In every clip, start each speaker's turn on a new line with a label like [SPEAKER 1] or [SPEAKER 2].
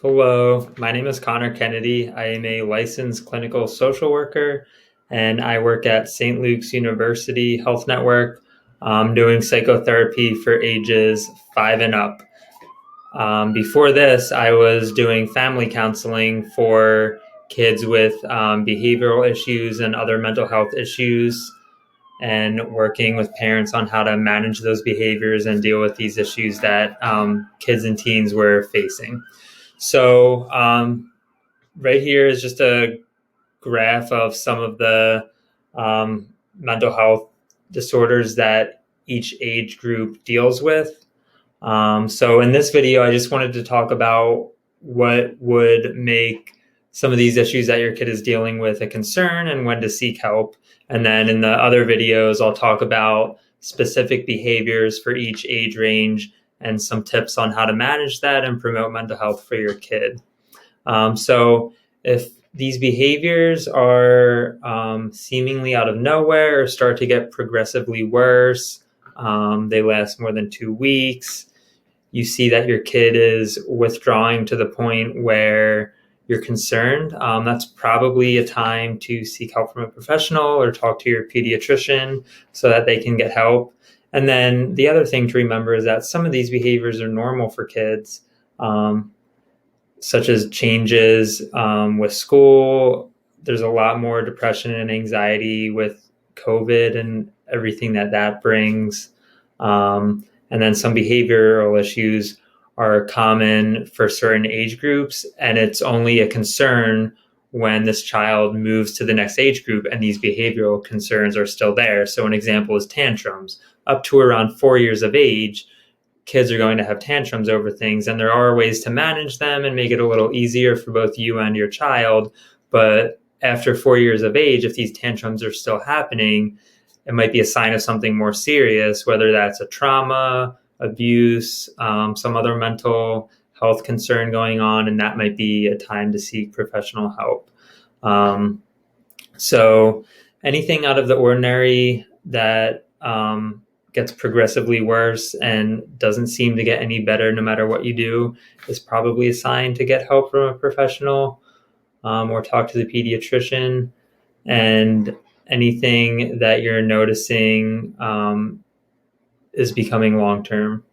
[SPEAKER 1] Hello, my name is Conor Kennedy. I am a licensed clinical social worker and I work at St. Luke's University Health Network doing psychotherapy for ages 5 and up. Before this, I was doing family counseling for kids with behavioral issues and other mental health issues and working with parents on how to manage those behaviors and deal with these issues that kids and teens were facing. So right here is just a graph of some of the mental health disorders that each age group deals with. So in this video, I just wanted to talk about what would make some of these issues that your kid is dealing with a concern and when to seek help. And then in the other videos, I'll talk about specific behaviors for each age range and some tips on how to manage that and promote mental health for your kid. So if these behaviors are seemingly out of nowhere or start to get progressively worse, they last more than 2 weeks, you see that your kid is withdrawing to the point where you're concerned, that's probably a time to seek help from a professional or talk to your pediatrician so that they can get help. And then the other thing to remember is that some of these behaviors are normal for kids, such as changes with school. There's a lot more depression and anxiety with COVID and everything that brings. And then some behavioral issues are common for certain age groups, and it's only a concern when this child moves to the next age group and these behavioral concerns are still there. So an example is tantrums. Up to around 4 years of age, kids are going to have tantrums over things, and there are ways to manage them and make it a little easier for both you and your child. But after 4 years of age, if these tantrums are still happening, it might be a sign of something more serious, whether that's a trauma, abuse, some other mental health concern going on, and that might be a time to seek professional help. So anything out of the ordinary that gets progressively worse and doesn't seem to get any better no matter what you do is probably a sign to get help from a professional or talk to the pediatrician. And anything that you're noticing is becoming long-term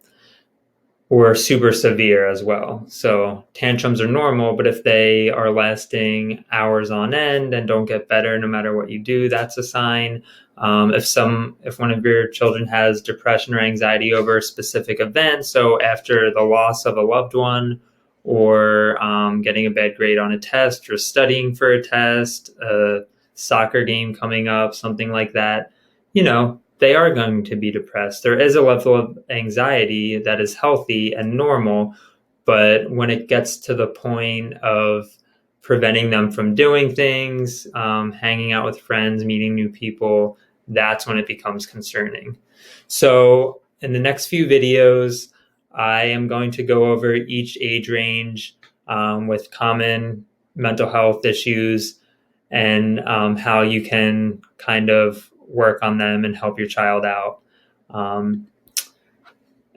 [SPEAKER 1] or super severe as well. So tantrums are normal, but if they are lasting hours on end and don't get better no matter what you do, that's a sign. If one of your children has depression or anxiety over a specific event, so after the loss of a loved one, or getting a bad grade on a test, or studying for a test, a soccer game coming up, something like that, they are going to be depressed. There is a level of anxiety that is healthy and normal, but when it gets to the point of preventing them from doing things, hanging out with friends, meeting new people, that's when it becomes concerning. So in the next few videos, I am going to go over each age range with common mental health issues and how you can kind of work on them and help your child out. And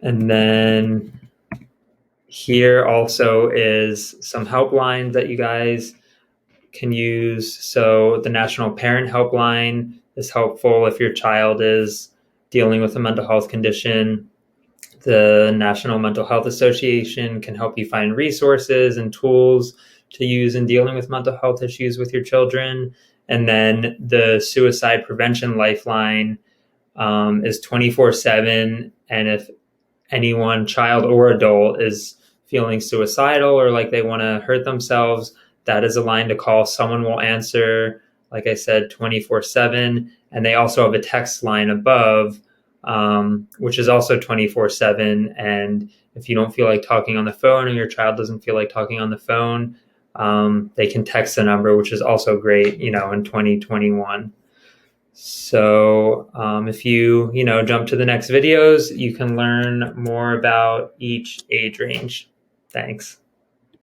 [SPEAKER 1] then here also is some helplines that you guys can use. So the National Parent Helpline is helpful if your child is dealing with a mental health condition. The National Mental Health Association can help you find resources and tools to use in dealing with mental health issues with your children. And then the Suicide Prevention Lifeline is 24/7. And if anyone, child or adult, is feeling suicidal or like they want to hurt themselves, that is a line to call. Someone will answer, like I said, 24/7. And they also have a text line above, which is also 24/7. And if you don't feel like talking on the phone or your child doesn't feel like talking on the phone, they can text the number, which is also great, in 2021. So if you, jump to the next videos, you can learn more about each age range. Thanks.